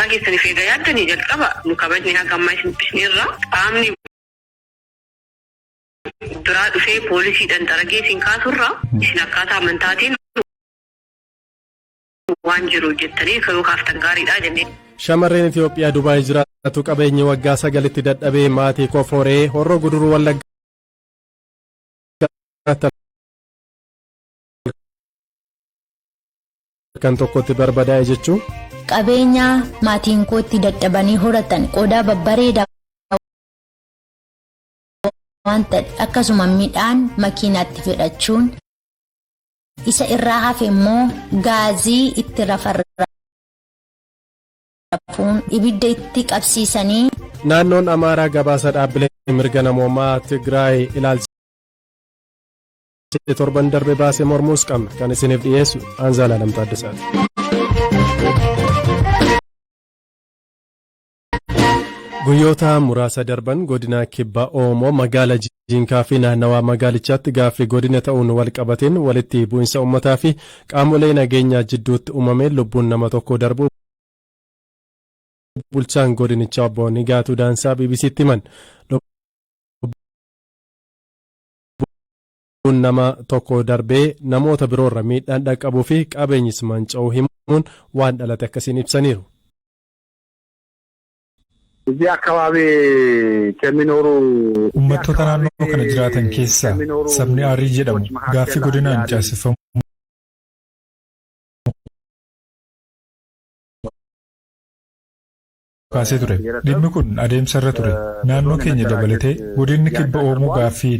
mataa keessanii feegaa yaaddanii jalqaba nu kabajni hagammaa isin bisneerra qaamni duraa dhufee poolisiidhaan daragee isin kaasurra isin akkaataa amantaatiin waan jiru jettanii kayuu kaaftan gaariidha jennee. Shamarreen Itoophiyaa Dubaay jiraatu qabeenyi waggaa 9tti dadhabee maatii koforee Horroo Guduruu Wallaggaa kan tokkotti barbadaa'e jechuun. Qabeenya maatiin kootti dadhabanii horatan qodaa babbareedaa waan ta'e akkasuma midhaan makiinaatti fedhachuun isa irraa hafe immoo gaazii itti rafuun ibidda itti qabsiisanii. Naannoon Amaaraa gabaasa dhaabbilee mirga namoomaa Tigraay ilaalchisee torban darbe baasee mormuus qabna kan isiniif dhiyeessu Anzaalaa Lamtaaddasaati. Guyyoota muraasa darban godina Kibba Oomoo magaala Jinkaa fi naannawaa magaalichaatti gaaffii godina ta'uun wal qabateen walitti bu'insa uummataa fi qaamolee nageenyaa jidduutti uumamee lubbuun nama tokko darbuu bulchaan godinichaa obbo Nigaatuu Daansaa BBC'tti himan. Lubbuun nama tokko darbee namoota biroorra miidhaan dhaqqabuu fi qabeenyis manca'uu himuun waan dhalate akkasiin ibsaniiru. እዚህ አካባቢ ከሚኖሩ uummattoota naannoo kana jiraatan keessaa sabni Aarii jedhamu gaaffii godinaan caasifamu kaasee ture. Dhimmi kun adeemsa irra ture. Naannoo keenya dabalatee godinni Kibba Oomoo gaaffii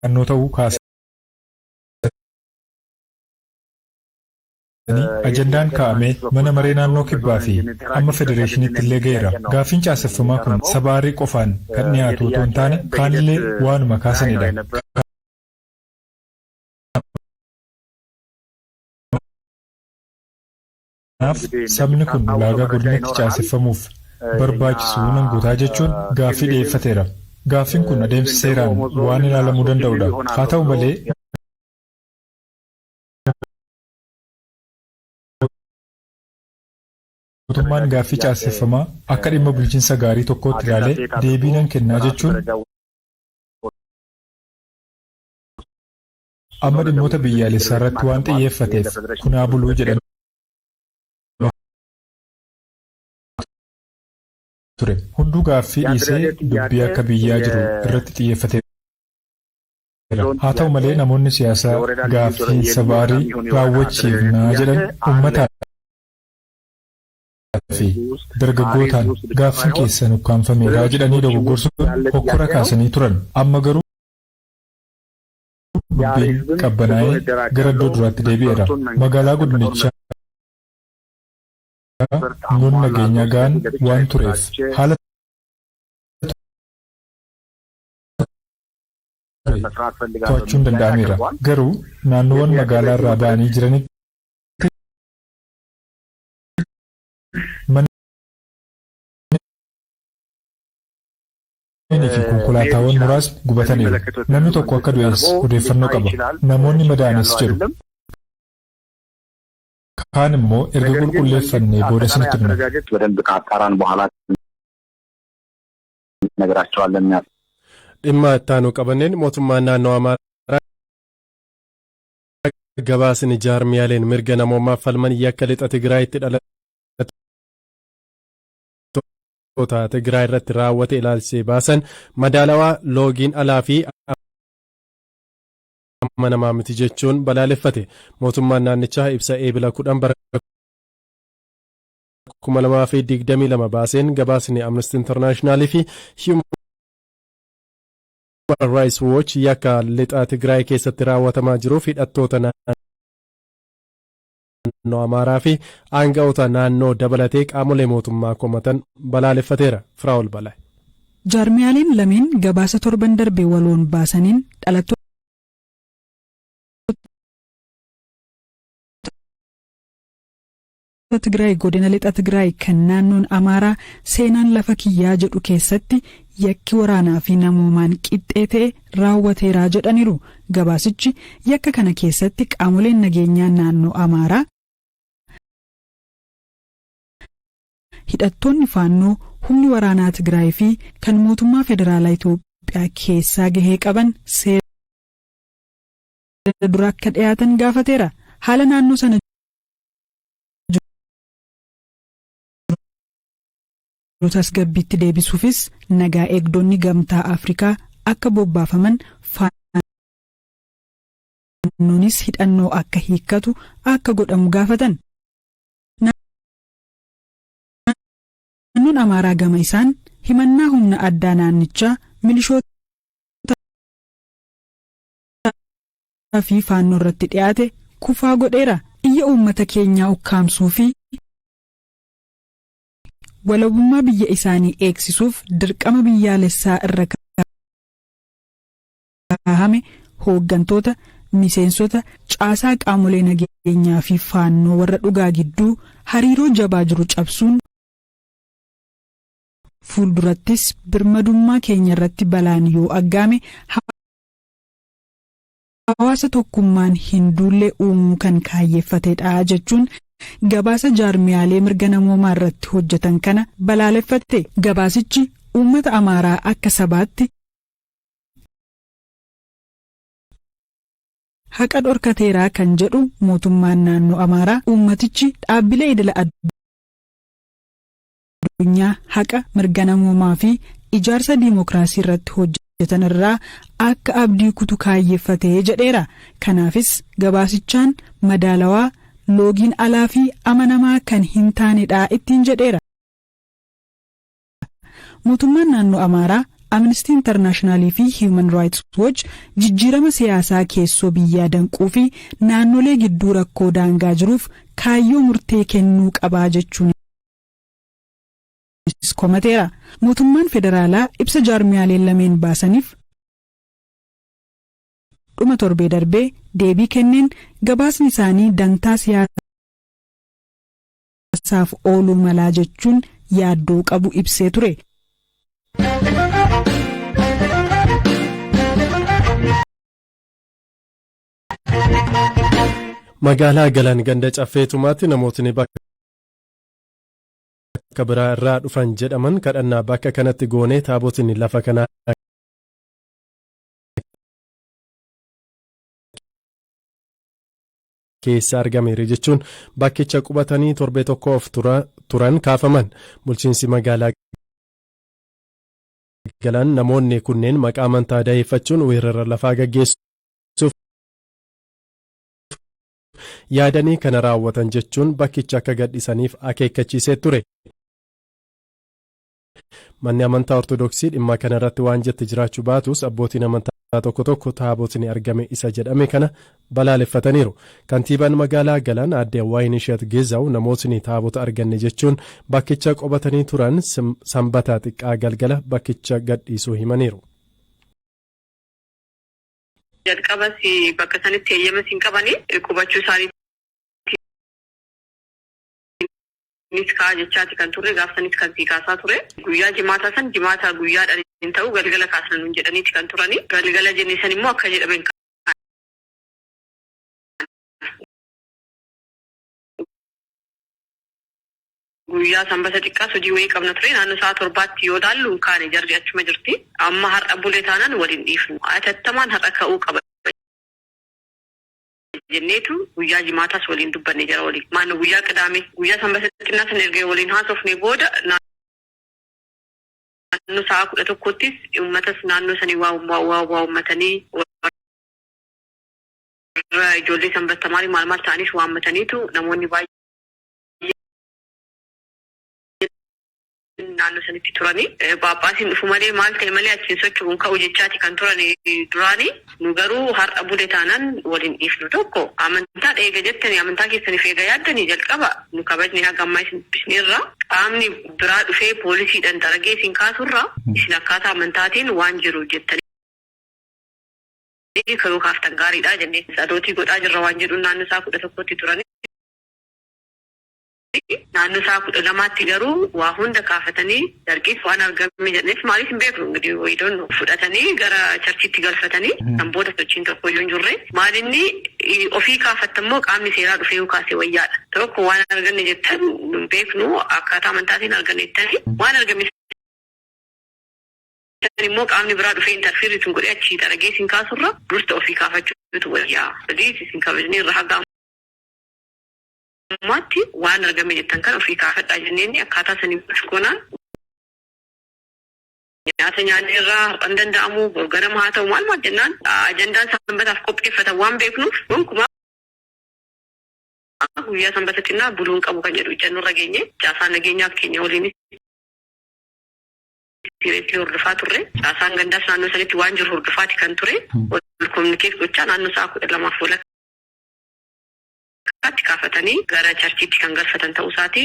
naannoo ta'uu kaase. Ajandaan kaa'amee mana maree naannoo Kibbaa fi amma federeeshiniitti illee ga'eera. Gaaffiin caaseffamaa kun saba Aarii qofaan kan dhiyaatu otoo hin taane kaanillee waanuma kaasanidha. Kanaaf sabni kun ulaagaa godinatti caaseffamuuf barbaachisu nan guutaa jechuun gaaffii dhiyeeffateera. Gaaffiin kun adeemsa seeraan waan ilaalamuu danda'udha. Haa ta'u malee mootummaan gaaffii caaseffamaa akka dhimma bulchiinsa gaarii tokkootti ilaalee deebii nan kennaa jechuun amma dhimmoota biyyaalessaa irratti waan xiyyeeffateef kunaa buluu jedhan ture. Hunduu gaaffii dhiisee dubbii akka biyyaa jiru irratti xiyyeeffateera. Haa ta'u malee namoonni siyaasaa gaaffii saba Aarii raawwachiifnaa jedhan uummataa fi dargaggootaan gaaffiin keessan ukkaanfameera jedhanii dogoggorsuun hokkora kaasanii turan. Amma garuu dubbiin qabbanaa'ee gara iddoo duraatti deebi'eera. Magaalaa godinichaa nun nageenya ga'aan waan tureef haala to'achuun danda'ameera. Garuu naannoowwan magaalaa irraa ba'anii jiranitti fi konkolaataawwan muraasni gubataniiru. Namni tokko akka du'es odeeffannoo qaba. Namoonni madaanis jiru. Kaan immoo erga qulqulleeffannee booda isinitti himna. Dhimma ittaanuu qabanneen mootummaan naannoo Amaaraa gabaasni jaarmiyaaleen mirga namoomaa falman yakka lixa Tigraayitti Tigraay irratti raawwate ilaalchisee baasan madaalawaa loogiin alaa fi amanamaa miti jechuun balaaleffate. Mootummaan naannichaa ibsa eebila 10 bara 2022 baaseen gabaasni Amnesty International fi Human Rights Watch yakka lixa Tigraay keessatti raawwatamaa jiruuf hidhattoota naannoo Amaaraa fi aanga'oota naannoo dabalatee qaamolee mootummaa komatan balaaleffateera. Firaa'ol Balaa. Jaarmiyaaleen lameen gabaasa torban darbe waloon baasaniin dhalattoota Tigraay godina lixa Tigraay kan naannoon Amaaraa seenaan lafa kiyyaa jedhu keessatti yakki waraanaa fi namoomaan qixxee ta'e raawwateeraa jedhaniiru. Gabaasichi yakka kana keessatti qaamoleen nageenyaa naannoo Amaaraa hidhattoonni faannoo humni waraanaa Tigraay fi kan mootummaa federaalaa Itoophiyaa keessaa gahee qaban seera dura akka dhiyaatan gaafateera. Haala naannoo sana tasgabbiitti deebisuufis nagaa eegdonni gamtaa Afrikaa akka bobbaafaman faannoonis hidhannoo akka hiikkatu akka godhamu gaafatan. Naannoon Amaaraa gama isaan himannaa humna addaa naannichaa milishoota fi faannoo irratti dhiyaate kufaa godheera. Iyya uummata keenyaa ukkaamsuu fi walabummaa biyya isaanii eegsisuuf dirqama biyyaalessaa irra kaahame hooggantoota, miseensota, caasaa qaamolee nageenyaa fi faannoo warra dhugaa gidduu hariiroo jabaa jiru cabsuun fuuldurattis birmadummaa keenya irratti balaan yoo aggaame hawaasa tokkummaan hin duulle uumuu kan kaayyeeffatedha jechuun gabaasa jaarmiyaalee mirga namoomaa irratti hojjetan kana balaaleffatte. Gabaasichi uummata Amaaraa akka sabaatti haqa dhorkateeraa kan jedhu mootummaan naannoo Amaaraa uummatichi dhaabbilee idila addunyaa haqa mirga namoomaa fi ijaarsa diimokiraasii irratti hojjetan irraa akka abdii kutu kaayyeeffatee jedheera. Kanaafis gabaasichaan madaalawaa, loogiin alaa fi amanamaa kan hin taanedha ittiin jedheera. Mootummaan naannoo Amaaraa, Amnesty International fi Human Rights Watch jijjiirama siyaasaa keessoo biyyaa danquu fi naannolee gidduu rakkoo daangaa jiruuf kaayyoo murtee kennuu qabaa jechuun komateera. Mootummaan federaalaa ibsa jaarmiyaaleen lameen baasaniif dhuma torbee darbee deebii kenneen gabaasni isaanii dantaa siyaasaaf ooluu malaa jechuun yaaddoo qabu ibsee ture. Magaalaa Galan ganda Caffeetumaatti namootni bakka biraa irraa dhufan jedhaman kadhannaa bakka kanatti goonee taabotni lafa kanaa keessa argameera jechuun bakkicha qubatanii torbee tokkoof turan kaafaman. Bulchiinsi magaalaa Galan namoonni kunneen maqaa amantaa daa'effachuun weerara lafaa gaggeessuuf yaadanii kana raawwatan jechuun bakkicha akka gadhisaniif akeekkachiisee ture. Manni amantaa Ortodoksii dhimma kana irratti waan jette jiraachuu baatus abbootiin amantaa tokko tokko taabotni argame isa jedhame kana balaaleffataniiru. Kantiibaan magaalaa Galan aadde Waayinishet Geezaw namootni taabota arganne jechuun bakkicha qubatanii turan sanbata xiqqaa galgala bakkicha gadhiisuu himaniiru. Jalqabas bakka sanitti eeyyama hin qabanii qubachuu isaanii niskaa jechaati kan turre gaafsanis kan kaasaa ture. Guyyaa jimaata san jimaata guyyaadhaan hin ta'u galgala kaasan jedhaniiti kan turani. Galgala jennisan immoo akka jedhamen guyyaa sanbata xiqqaas hojii wayii qabna ture. Naannoo sa'a 7 yoo daallu kaane jarri achuma jirti. Amma har'a bulee taanaan waliin dhiifnu. Atattamaan har'a ka'uu qaba jenneetu guyyaa jimaatas waliin dubbanne jara waliin. Maannu guyyaa qidaame guyyaa sanbata xiqqaa san ergee waliin haasofne booda naannoo sa'a 11ttis uummatas naannoo sanii waa uummatanii ijoollee sanbata maal ta'aniif waammataniitu namoonni baay'ee naannoo sanitti turani. Paappaasiin dhufu malee maal ta'e malee achiin socho'uun ka'u jechaati kan turani duraani. Nu garuu har'a bulee taanaan waliin dhiifnu tokko amantaa eega jettanii amantaa keessaniif eega yaaddanii jalqaba nu kabajne haga ammaa isin bisneerra qaamni biraa dhufee poolisiidhaan daragee isin kaasurra isin akkaataa amantaatiin waan jiru jettanii karuu kaaftan gaariidha jennee sadootii godhaa jirra waan jedhu naannoo isaa 11tti turani. naannoo isaa 12tti garuu waa hunda kaafatanii dargaggeessi waan argame jedhaniif maaliif hin beeknu ingidihi wayidoon fudhatanii gara charchiitti galfatanii kan booda sochiin tokko iyyuu hin jirre maalinni ofii kaafattammoo qaamni seeraa dhufee kaasee wayyaadha tokko waan arganne jettan hin beeknu akkaataa amantaatiin arganne jettanii waan argame immoo qaamni biraa dhufee interfiirri tun godhee achii dargaggeessi hin kaasurra dursa ofii kaafachuutu wayyaa sadii isin kabajanii irra hagaa Mati waan argame jettan kan ofii kaafadhaa jenneen akkaataa sanii goonaan nyaata nyaanni irraa hin danda'amu ganama haa ta'u maal jennaan ajandaan sanbataaf qopheeffatan waan beeknuuf gonkumaa guyyaa sanbatatti buluun qabu kan jedhu jennurra geenye caasaan nageenyaaf keenya waliinis sireetti hordofaa turre caasaan gandaas naannoo sanitti waan jiru hordofaati kan ture wal kominikeet gochaa naannoo isaa 12 walakkaa Ati kaafatanii gara charchiitti kan galfatan ta'uu isaati.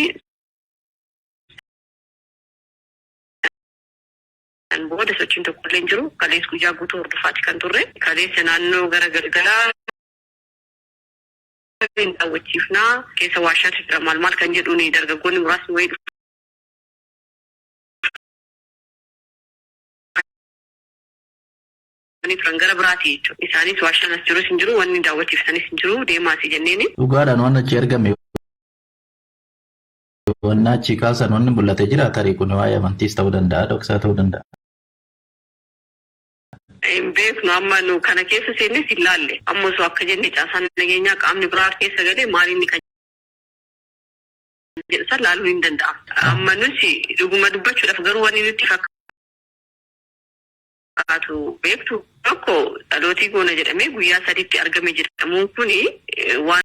Kan booda sochiin tokko illee hin jiru. Kalees guyyaa guutuu hordofaati kan turre. Kaleessa naannoo gara galgalaa hin daawwachiifnaa keessa waashaatti jira maal kan jedhuun dargaggoonni muraasni wayii dhufu. Turan gara biraati jechuudha. Isaanis waashaan as jirus hin jiru, wanni daawwachiifsanis hin jiru, deemaasi jenneeni. Dhugaadhaan waan achi argame wanna achi kaasan wanni mul'ate jira tarii kun waa'ee amantiis ta'uu danda'a, dhoksaa ta'uu danda'a. Hin beeknu amma nu kana keessa seennes hin laalle. Amma osoo akka jenne caasaan nageenyaa qaamni biraa keessa galee maaliin kan jedhu san laaluu hin danda'amu. Amma nuti dhuguma dubbachuudhaaf garuu wanni nutti fakkaatu beektu tokko dhalootii goona jedhamee guyyaa 3tti argame jedhamuun kuni waan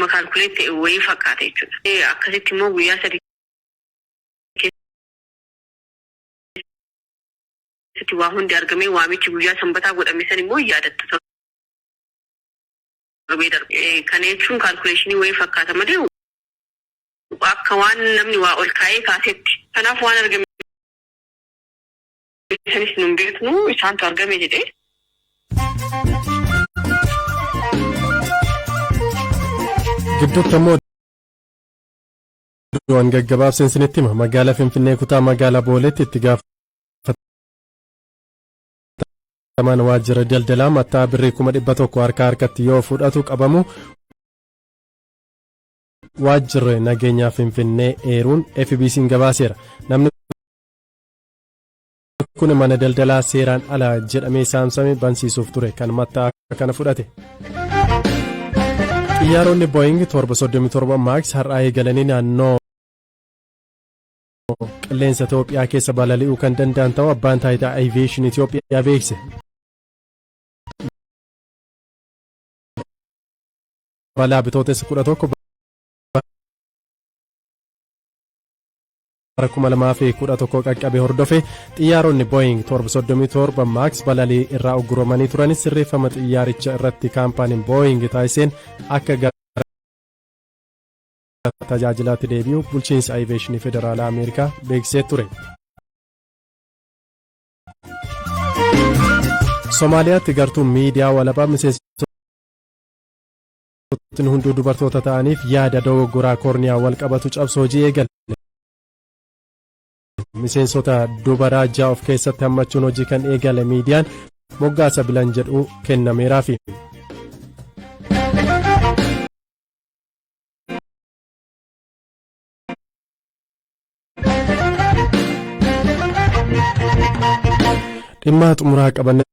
makaalkuleetti wayii fakkaata jechuudha. Akkasitti immoo guyyaa 3 keessatti waa hundi argamee waamichi guyyaa sanbataa godhame san immoo yaadatta kana jechuun kaalkuleeshinii wayii fakkaata malee akka waan namni waa ol kaa'ee kaasetti. Kanaaf waan argame isanis nun beeknu isaantu argame jedhee. Gidduutti ammoo waan gaggabaabseen isinitti hima magaalaa Finfinnee kutaa magaalaa Booleetti itti gaafatamaan waajjira daldalaa mataa birrii 100,000 harkatti yoo fudhatu qabamu waajjirri nageenyaa Finfinnee eeruun FBC'n gabaaseera. Namni kun mana daldalaa seeraan ala jedhamee saamsame bansiisuuf ture kan mataa kana fudhate. Xiyyaaronni Boeing 737 Max har'aa eegalanii naannoo qilleensa Itoophiyaa keessa balali'uu kan danda'an ta'uu abbaan taayitaa Aviation Itoophiyaa beekse. Balaa bitootessa 11 bara 2011 qaqqabe hordofe xiyyaaronni Boeing 737 Max balalii irraa ugguromanii turanis sirreeffama xiyyaaricha irratti kaampaaniin Boeing taasiseen akka tajaajilaatti deebi'u bulchiinsa Aviation Federaalaa Ameerikaa beeksisee ture. Somaaliyaatti gartuun miidiyaa walabaa miseensotni hunduu dubartoota ta'aniif yaada dogoggoraa koorniyaa wal qabatu cabsu hojii eegale. Miseensota dubaraa 6 of keessatti hammachuun hojii kan eegale miidiyaan moggaasa bilan jedhu kennameeraafi. Dhimma xumuraa qabanne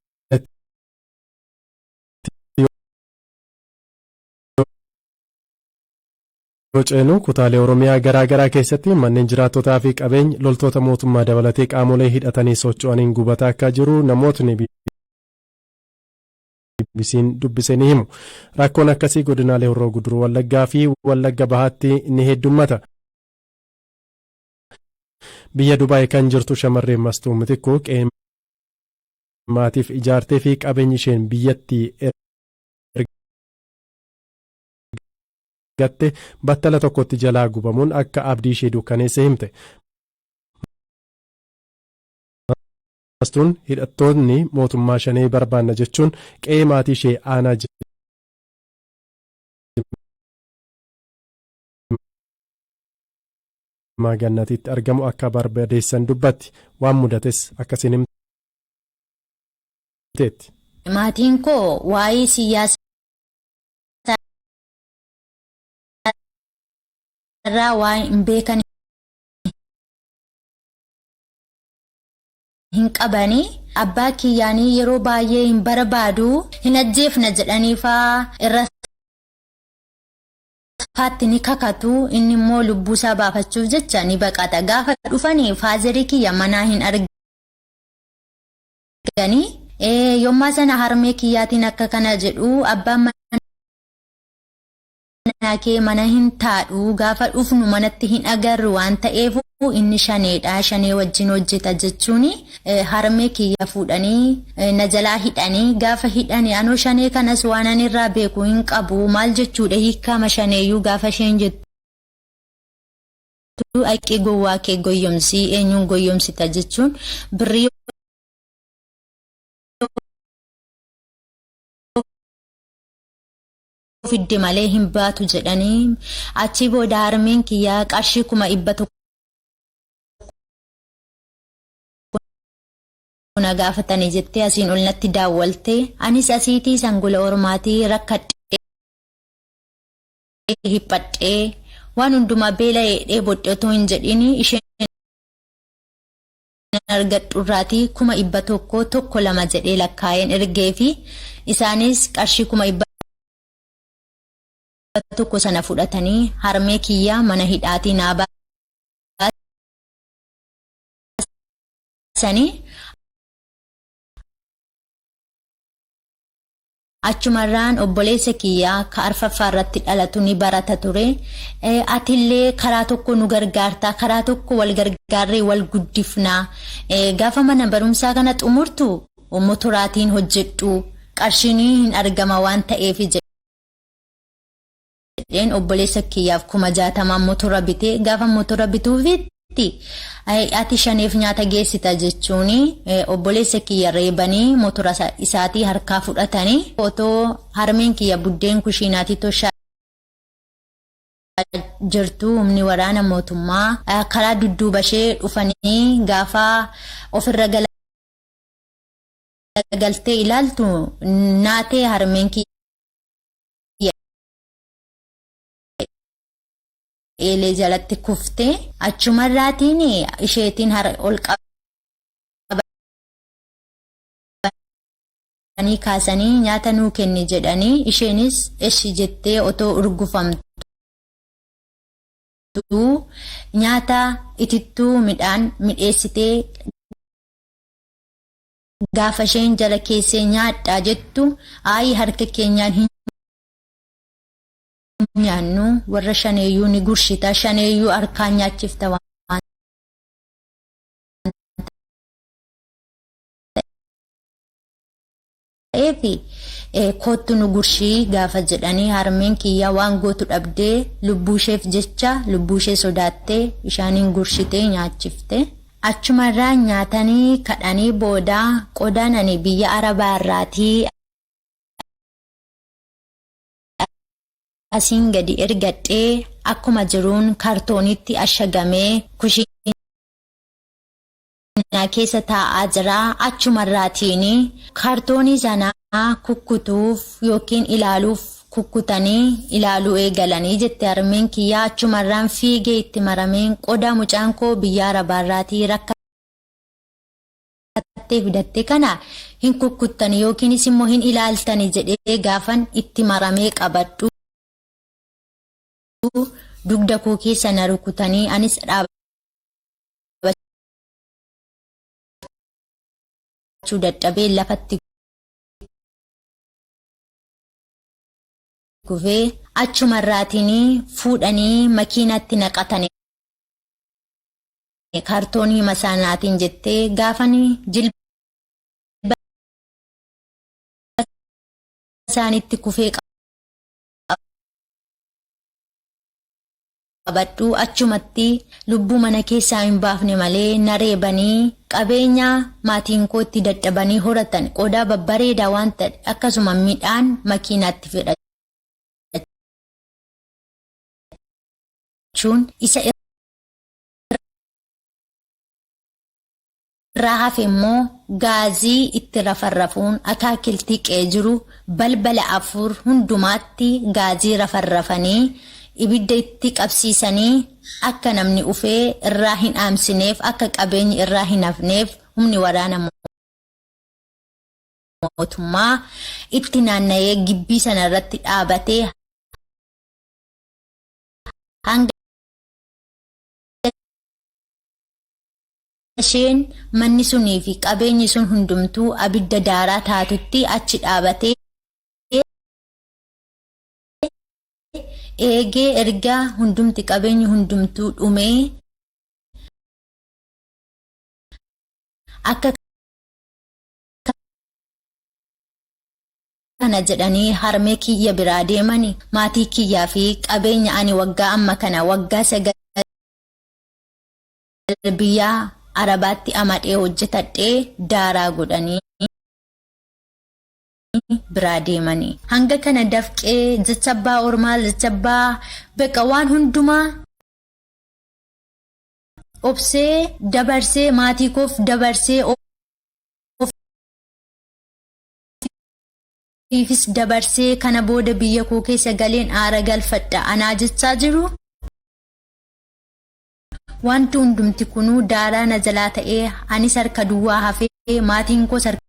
Roceenu kutaalee Oromiyaa garaa garaa keessatti manneen jiraattotaa fi qabeenya loltoota mootummaa dabalatee qaamolee hidhatanii socho'aniin gubataa akka jiru namootni BBC'n dubbisanii himu. Rakkoon akkasii godinaalee Horroo Guduruu Wallaggaa fi Wallagga Bahaatti ni heddummata. Biyya Dubaay kan jirtu shamarreen Mastuu Mitikkuu qe'ee maatiif ijaartee fi qabeenyi isheen biyyatti gatte battala tokkotti jalaa gubamuun akka abdii ishee dukkaneesse himte. Mastuun hidhattoonni mootummaa shanee barbaanna jechuun qe'ee maatii ishee aanaa Gannatiitti argamu akka barbadeessan dubbatti waan mudates akkasiin himteetti. Maatiin koo waa'ee siyaasaa irraa waan hin beekan hin qabanii abbaa kiyyaanii yeroo baay'ee hin barbaadu hin ajjeefna jedhaniifaa irra faatti ni kakatu inni immoo lubbuusaa baafachuuf jecha ni baqata gaafa dhufanii faazerii kiyya manaa hin arganii yommaa sana harmee kiyyaatiin akka kana jedhu abbaan manaa kee mana hin taadhu gaafa dhufnu manatti hin agarru waan ta'eef inni shaneedha shanee wajjin hojjeta jechuun harmee kiyya fuudhanii na jalaa hidhanii gaafa hidhanii anoo shanee kanas waan ani irraa beeku hin qabu maal jechuudha hiikkaama shaneeyyuu gaafa isheen jettu aqii gowwaa kee goyyomsii eenyuun goyyomsita jechuun birrii fidde malee hin baatu jedhanii achi booda harmeen kiyyaa qarshii 100 na gaafatanii jettee asiin ol natti daawwalte anis asiitii sangola ormaatii rakkadhee hiphadhee waan hundumaa beela'ee bodhe otoo hin jedhin isheen argadhurraatii 100 tokko lama jedhee lakkaa'een ergee fi isaanis qarshii 100 tokko sana fudhatanii harmee kiyyaa mana hidhaatii naa baasanii achumarraan obboleessa kiyyaa ka arfaffaa irratti dhalatu ni barata ture atillee karaa tokko nu gargaartaa karaa tokko wal gargaarree wal guddifnaa gaafa mana barumsaa kana xumurtu motoraatiin hojjedhu qarshiin hin argama waan ta'eef jedheen obboleessa kiyyaaf 60 motora bitee gaafa motora bituufitti ati shaneef nyaata geessita jechuun obboleessa kiyya reebanii motora isaatii harkaa fudhatanii otoo harmeen kiyya buddeen kushiinaatii toshaa jirtu humni waraana mootummaa karaa dudduuba ishee dhufanii gaafa ofirra galtee ilaaltu naatee harmeen kiyya eelee jalatti kufte achumarraatiin isheetiin ol qabanii kaasanii nyaata nuu kenni jedhanii isheenis eshi jettee otoo urgufamtu nyaata itittuu midhaan midheessitee gaafa isheen jala keessee nyaadhaa jettu ayi harka keenyaan hin nyaannu warra shaneeyyuu ni gurshita shaneeyyuu harkaan nyaachifta waan ta'eef kootu nu gurshii gaafa jedhanii harmeen kiyyaa waan gootu dhabdee lubbuusheef jecha lubbuushee sodaattee ishaaniin gurshitee nyaachifte achumarraa nyaatanii kadhanii booda qodaan ani biyya arabaa irraatii asiin gadi ergadhee akkuma jiruun kaartoonitti ashagamee kushiinaa keessa taa'aa jira achumarraatiin kaartoonii sanaa kukkutuuf yookiin ilaaluuf kukkutanii ilaaluu eegalanii jette harmeen kiyyaa achumarraan fiigee itti marameen qodaa mucaan koo biyya arabaarraatii rakkattee fidatte kana hin kukkuttani yookiinis immoo hin ilaaltani jedhee gaafan itti maramee qabadhu dugda koo keessa na rukutanii anis dhaabachuu dadhabee lafatti gufee achumarraatiin fuudhanii makiinatti naqatanii kaartoonii masaanaatiin jettee gaafanii jilba isaanitti kufee qabadhu achumatti lubbuu mana keessaa hin baafne malee na reebanii qabeenya maatiin koo itti dadhabanii horatan qodaa babbareedaa waan ta'e akkasuma midhaan makiinaatti fedhachuun isa irraa hafe immoo gaazii itti rafarrafuun akaakiltii qee jiru balbala 4 hundumaatti gaazii rafarrafanii ibidda itti qabsiisanii akka namni ufee irraa hin aamsineef akka qabeenyi irraa hin hafneef humni waraana mootummaa itti naanna'ee gibbii sana irratti dhaabatee hanga isheen manni sunii fi qabeenyi sun hundumtuu abidda daaraa taatutti achi dhaabatee eegee ergaa hundumti qabeenyi hundumtuu dhumee akka kana jedhanii harmee kiyya biraa deemanii maatii kiyyaa fi qabeenya ani waggaa amma kana waggaa 9 biyyaa Arabaatti amadhee hojjetadhee daaraa godhanii biraa deemanii hanga kana dafqee jechabbaa ormaa jechabbaa beqa waan hundumaa obsee dabarsee maatii koof dabarsee ofiifis dabarsee kana booda biyya koo keessa galeen aara galfadha anaa jechaa jiru. Wanti hundumti kunuu daaraa na jalaa ta'ee anis harka duwwaa hafee maatiin koos harka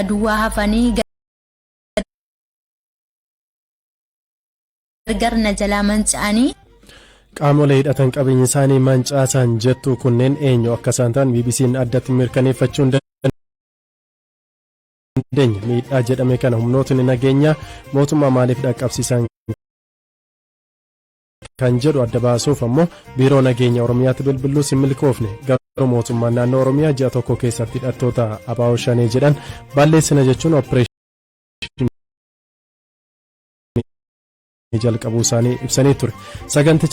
duwwaa hafanii gargar na jalaa manca'anii. Qaamolee hidhatan qabeenya isaanii mancaasan jettu kunneen eenyu akka isaan ta'an BBC'n addatti mirkaneeffachuu hin dandeenye. Miidhaa jedhame kana humnootni nageenya mootummaa maaliif dhaqqabsiisan kan jedhu adda baasuuf ammoo biiroo nageenya Oromiyaatti bilbiluus hin milkoofne. Garuu mootummaan naannoo Oromiyaa ji'a tokko keessatti hidhattoota ABO shanee jedhan balleessina jechuun opereeshinii jalqabuu isaanii ibsanii ture.